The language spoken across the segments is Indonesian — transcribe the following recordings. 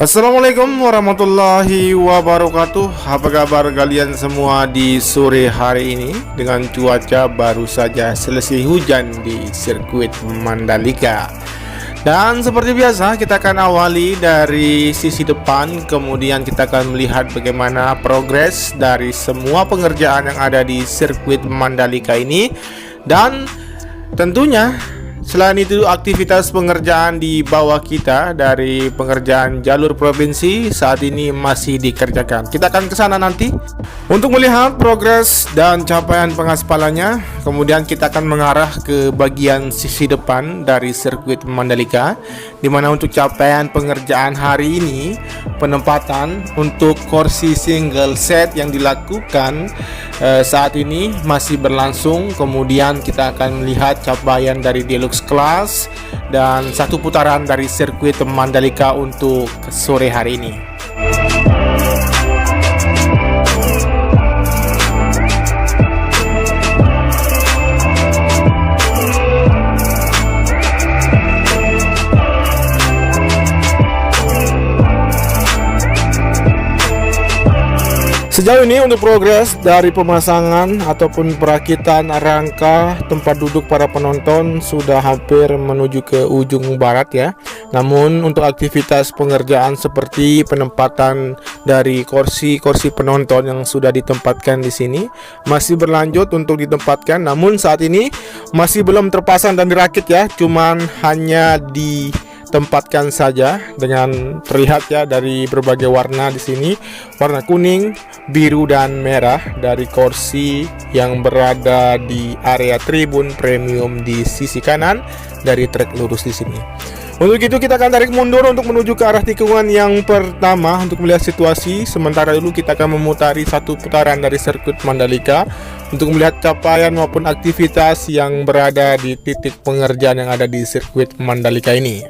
Assalamualaikum warahmatullahi wabarakatuh. Apa kabar kalian semua di sore hari ini? Dengan cuaca baru saja selesai hujan di sirkuit Mandalika. Dan seperti biasa kita akan awali dari sisi depan, kemudian kita akan melihat bagaimana progres dari semua pengerjaan yang ada di sirkuit Mandalika ini. Dan tentunya selain itu, aktivitas pengerjaan di bawah kita dari pengerjaan jalur provinsi saat ini masih dikerjakan. Kita akan ke sana nanti untuk melihat progres dan capaian pengaspalannya. Kemudian kita akan mengarah ke bagian sisi depan dari sirkuit Mandalika, di mana untuk capaian pengerjaan hari ini, penempatan untuk kursi single set yang dilakukan saat ini masih berlangsung. Kemudian kita akan melihat capaian dari deluxe kelas dan satu putaran dari sirkuit Mandalika untuk sore hari ini. Sejauh ini untuk progres dari pemasangan ataupun perakitan rangka tempat duduk para penonton sudah hampir menuju ke ujung barat ya. Namun untuk aktivitas pengerjaan seperti penempatan dari kursi penonton yang sudah ditempatkan di sini masih berlanjut untuk ditempatkan. Namun saat ini masih belum terpasang dan dirakit ya, cuman hanya ditempatkan saja dengan terlihat ya dari berbagai warna di sini, warna kuning, biru dan merah dari kursi yang berada di area tribun premium di sisi kanan dari trek lurus di sini. Untuk itu kita akan tarik mundur untuk menuju ke arah tikungan yang pertama untuk melihat situasi. Sementara dulu kita akan memutari satu putaran dari sirkuit Mandalika untuk melihat capaian maupun aktivitas yang berada di titik pengerjaan yang ada di sirkuit Mandalika ini.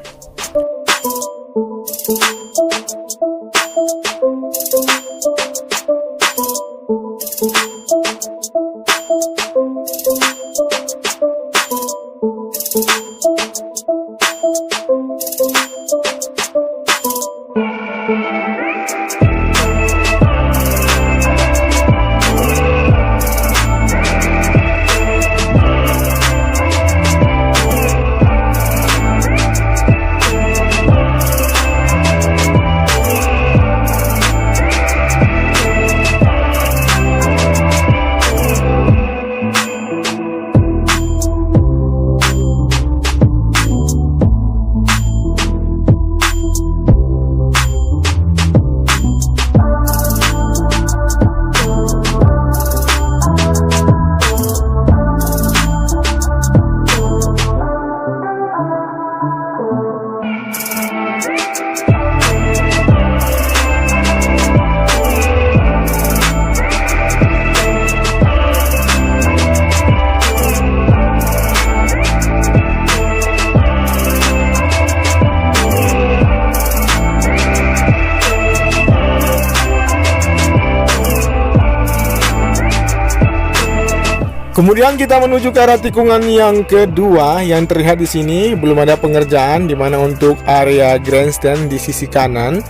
Kemudian kita menuju ke arah tikungan yang kedua. Yang terlihat di sini belum ada pengerjaan, di mana untuk area grandstand di sisi kanan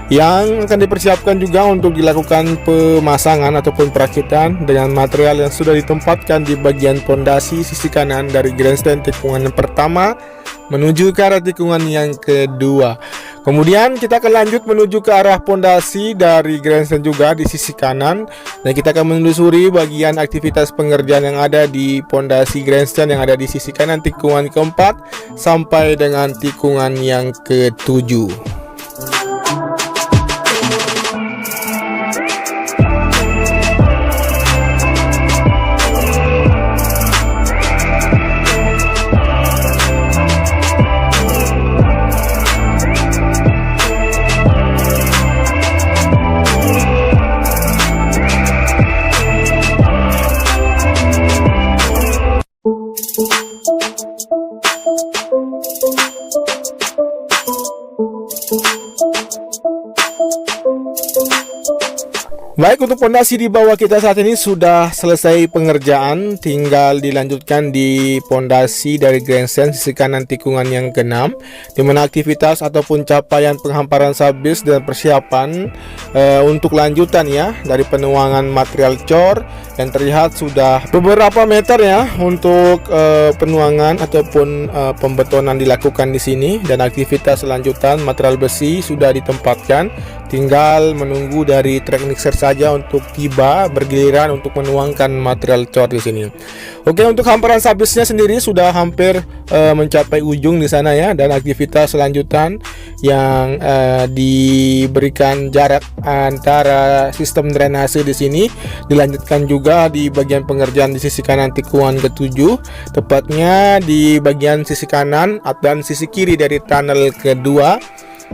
yang akan dipersiapkan juga untuk dilakukan pemasangan ataupun perakitan dengan material yang sudah ditempatkan di bagian pondasi sisi kanan dari grandstand tikungan yang pertama menuju ke arah tikungan yang kedua. Kemudian kita akan lanjut menuju ke arah pondasi dari grandstand juga di sisi kanan, dan kita akan menelusuri bagian aktivitas pengerjaan yang ada di pondasi grandstand yang ada di sisi kanan tikungan keempat sampai dengan tikungan yang ketujuh. Baik, untuk pondasi di bawah kita saat ini sudah selesai pengerjaan, tinggal dilanjutkan di pondasi dari grandstand sisi kanan tikungan yang ke-6, di mana aktivitas ataupun capaian penghamparan subbase dan persiapan untuk lanjutan ya dari penuangan material cor, yang terlihat sudah beberapa meter ya untuk penuangan ataupun pembetonan dilakukan di sini, dan aktivitas lanjutan material besi sudah ditempatkan, tinggal menunggu dari track mixer saja untuk tiba bergiliran untuk menuangkan material cor di sini. Oke, untuk hamparan subbase-nya sendiri sudah hampir mencapai ujung di sana ya, dan aktivitas lanjutan yang diberikan jarak antara sistem drainase di sini dilanjutkan juga di bagian pengerjaan di sisi kanan tikungan ke-7, tepatnya di bagian sisi kanan dan sisi kiri dari tunnel kedua.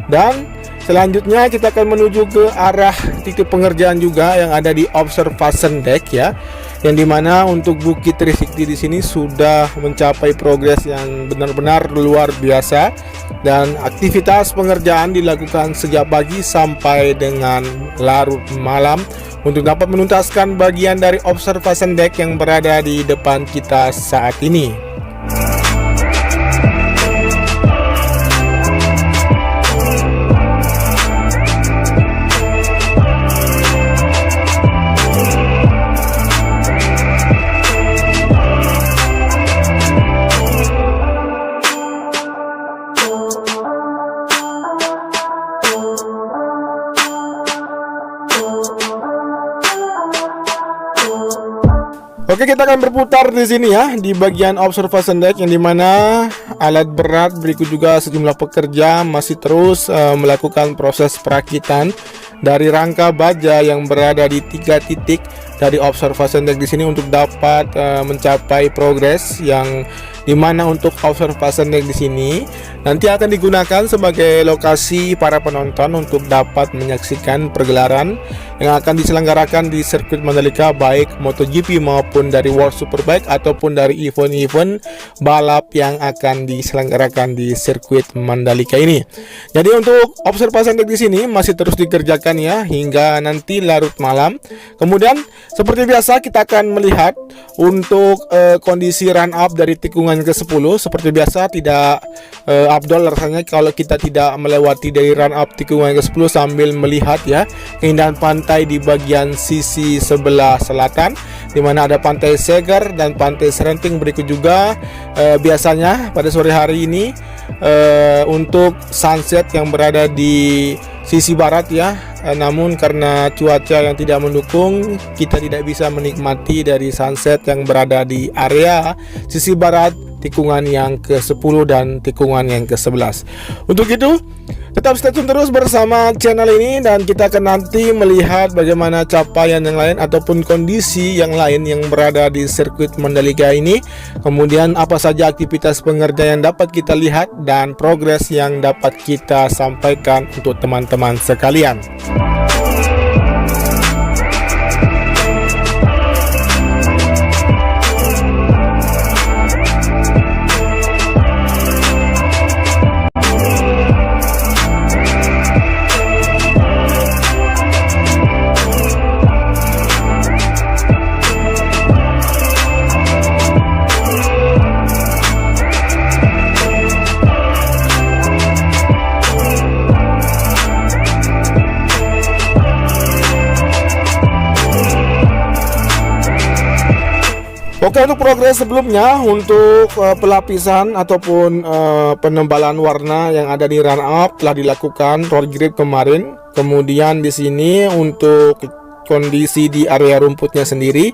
Dan selanjutnya kita akan menuju ke arah titik pengerjaan juga yang ada di observation deck ya, yang dimana untuk Bukit Trisakti di sini sudah mencapai progres yang benar-benar luar biasa, dan aktivitas pengerjaan dilakukan sejak pagi sampai dengan larut malam untuk dapat menuntaskan bagian dari observation deck yang berada di depan kita saat ini. Oke, kita akan berputar di sini ya di bagian observation deck, yang dimana alat berat berikut juga sejumlah pekerja masih terus melakukan proses perakitan dari rangka baja yang berada di 3 titik dari observation deck di sini untuk dapat mencapai progres, yang dimana untuk observation deck di sini nanti akan digunakan sebagai lokasi para penonton untuk dapat menyaksikan pergelaran yang akan diselenggarakan di sirkuit Mandalika, baik MotoGP maupun dari World Superbike ataupun dari event-event balap yang akan diselenggarakan di sirkuit Mandalika ini. Jadi untuk observation deck di sini masih terus dikerjakan ya hingga nanti larut malam. Kemudian seperti biasa kita akan melihat untuk kondisi run up dari tikungan ke-10. Seperti biasa tidak afdol rasanya kalau kita tidak melewati dari run up tikungan ke-10 sambil melihat ya keindahan pantai di bagian sisi sebelah selatan, di mana ada Pantai Segar dan Pantai Serenting berikut juga. Biasanya pada sore hari ini untuk sunset yang berada di sisi barat ya, namun karena cuaca yang tidak mendukung kita tidak bisa menikmati dari sunset yang berada di area sisi barat tikungan yang ke-10 dan tikungan yang ke-11. Untuk itu tetap stay tune terus bersama channel ini, dan kita akan nanti melihat bagaimana capaian yang lain ataupun kondisi yang lain yang berada di sirkuit Mandalika ini. Kemudian apa saja aktivitas pengerjaan yang dapat kita lihat dan progres yang dapat kita sampaikan untuk teman-teman sekalian. Oke, untuk progres sebelumnya untuk pelapisan ataupun penebalan warna yang ada di run up telah dilakukan road grip kemarin. Kemudian di sini untuk kondisi di area rumputnya sendiri,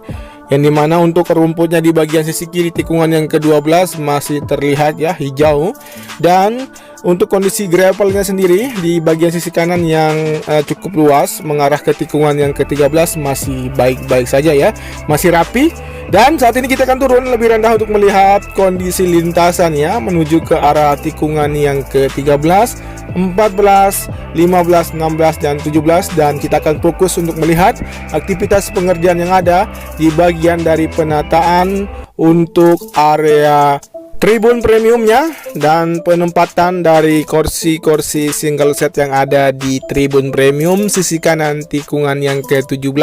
yang dimana untuk rumputnya di bagian sisi kiri tikungan yang ke-12 masih terlihat ya hijau, dan untuk kondisi gravelnya sendiri di bagian sisi kanan yang cukup luas mengarah ke tikungan yang ke-13 masih baik-baik saja ya, masih rapi. Dan saat ini kita akan turun lebih rendah untuk melihat kondisi lintasan ya, menuju ke arah tikungan yang ke-13, 14, 15, 16, dan 17. Dan kita akan fokus untuk melihat aktivitas pengerjaan yang ada di bagian dari penataan untuk area tribun premiumnya dan penempatan dari kursi-kursi single set yang ada di tribun premium sisi kanan tikungan yang ke-17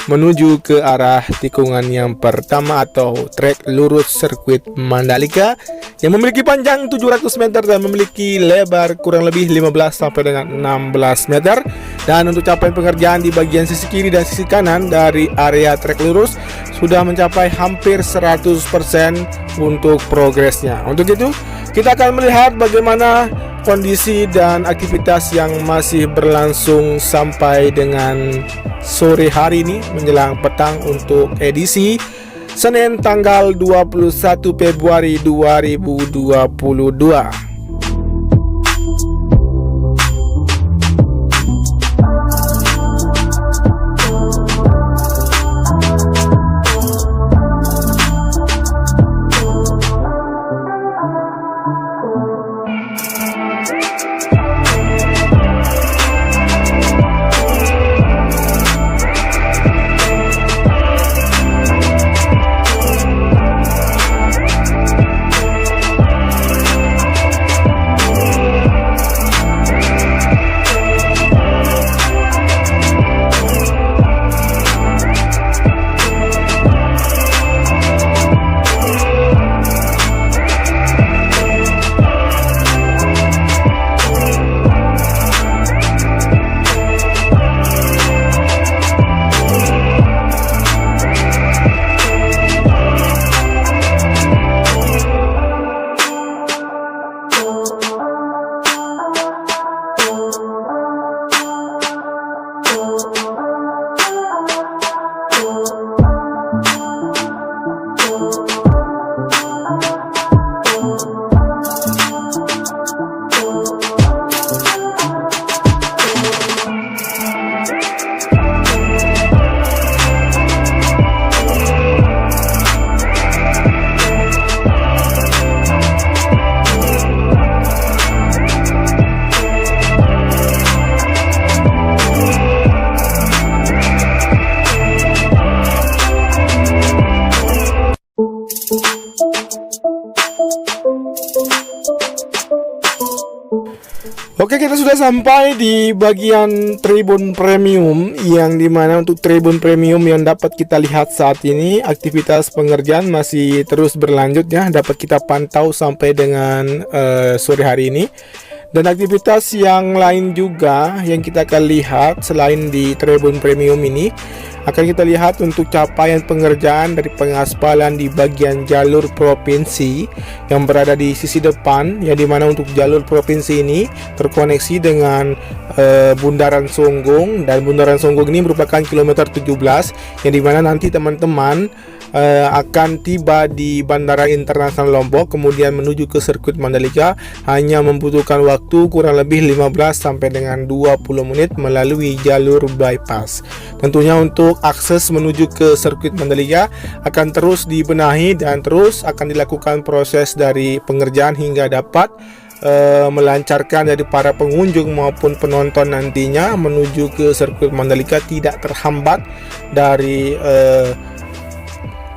menuju ke arah tikungan yang pertama atau trek lurus sirkuit Mandalika yang memiliki panjang 700 meter dan memiliki lebar kurang lebih 15 sampai dengan 16 meter. Dan untuk capaian pengerjaan di bagian sisi kiri dan sisi kanan dari area trek lurus sudah mencapai hampir 100% untuk progresnya. Untuk itu, kita akan melihat bagaimana kondisi dan aktivitas yang masih berlangsung sampai dengan sore hari ini menjelang petang untuk edisi Senin tanggal 21 Februari 2022. Oke, kita sudah sampai di bagian tribun premium, yang dimana untuk tribun premium yang dapat kita lihat saat ini aktivitas pengerjaan masih terus berlanjut ya, dapat kita pantau sampai dengan sore hari ini. Dan aktivitas yang lain juga yang kita akan lihat selain di tribun premium ini akan kita lihat untuk capaian pengerjaan dari pengaspalan di bagian jalur provinsi yang berada di sisi depan, yang dimana untuk jalur provinsi ini terkoneksi dengan Bundaran Songgong, dan Bundaran Songgong ini merupakan kilometer 17 yang dimana nanti teman-teman akan tiba di Bandara Internasional Lombok kemudian menuju ke sirkuit Mandalika hanya membutuhkan waktu kurang lebih 15 sampai dengan 20 menit melalui jalur bypass. Tentunya untuk akses menuju ke sirkuit Mandalika akan terus dibenahi dan terus akan dilakukan proses dari pengerjaan hingga dapat melancarkan dari para pengunjung maupun penonton nantinya menuju ke sirkuit Mandalika tidak terhambat dari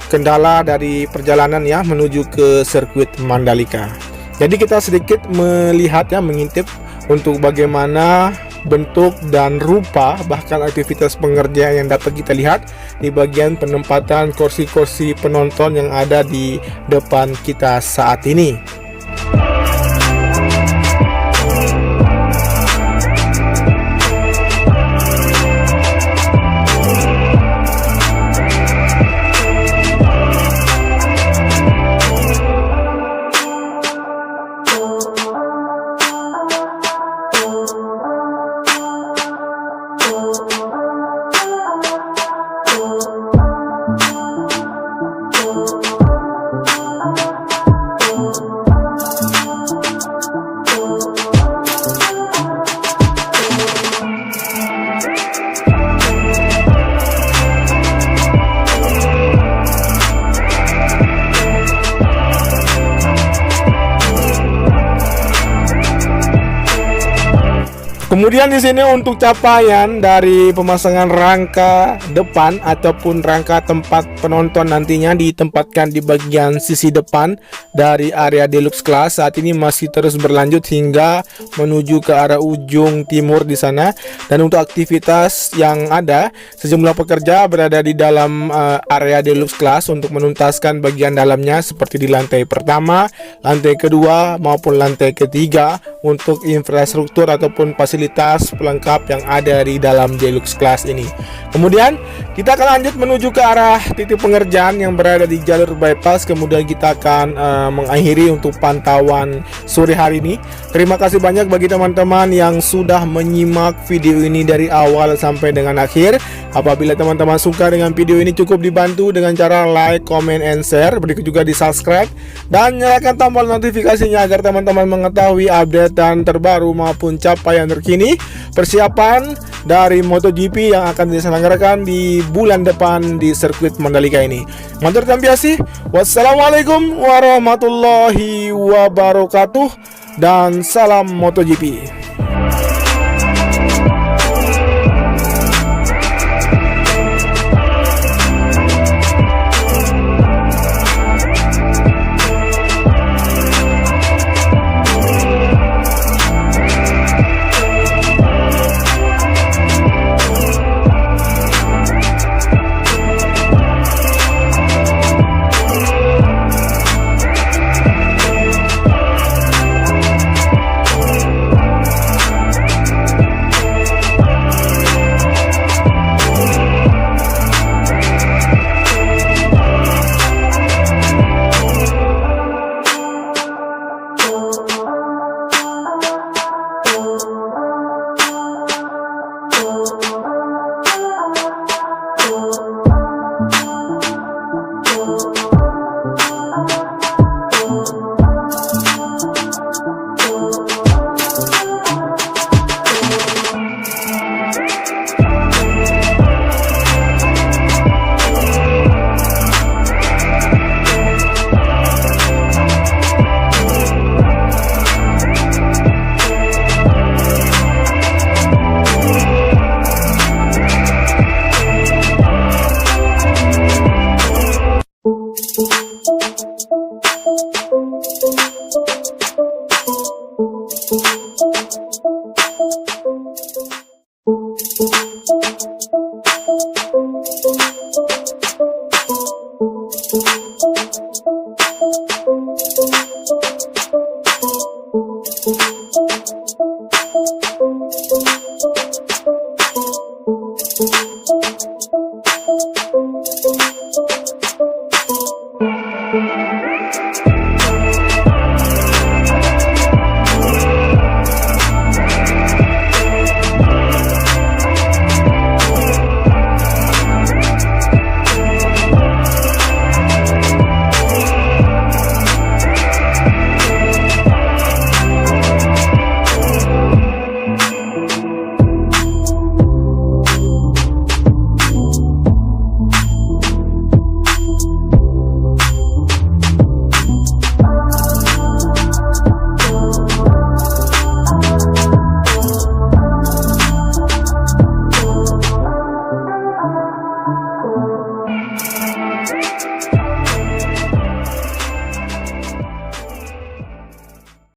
kendala dari perjalanan ya menuju ke sirkuit Mandalika. Jadi kita sedikit melihat ya, mengintip untuk bagaimana bentuk dan rupa bahkan aktivitas pengerjaan yang dapat kita lihat di bagian penempatan kursi-kursi penonton yang ada di depan kita saat ini. Kemudian di sini untuk capaian dari pemasangan rangka depan ataupun rangka tempat penonton nantinya ditempatkan di bagian sisi depan dari area deluxe class saat ini masih terus berlanjut hingga menuju ke arah ujung timur di sana. Dan untuk aktivitas yang ada, sejumlah pekerja berada di dalam area deluxe class untuk menuntaskan bagian dalamnya seperti di lantai pertama, lantai kedua maupun lantai ketiga untuk infrastruktur ataupun fasilitas pelengkap yang ada di dalam deluxe class ini. Kemudian kita akan lanjut menuju ke arah titik pengerjaan yang berada di jalur bypass. Kemudian kita akan mengakhiri untuk pantauan sore hari ini. Terima kasih banyak bagi teman-teman yang sudah menyimak video ini dari awal sampai dengan akhir. Apabila teman-teman suka dengan video ini, cukup dibantu dengan cara like, comment, and share. Berikut juga di subscribe dan nyalakan tombol notifikasinya agar teman-teman mengetahui update dan terbaru maupun capaian terkini persiapan dari MotoGP yang akan diselenggarakan di bulan depan di sirkuit Mandalika ini. Mantur tampiasi. Wassalamualaikum warahmatullahi wabarakatuh dan salam MotoGP.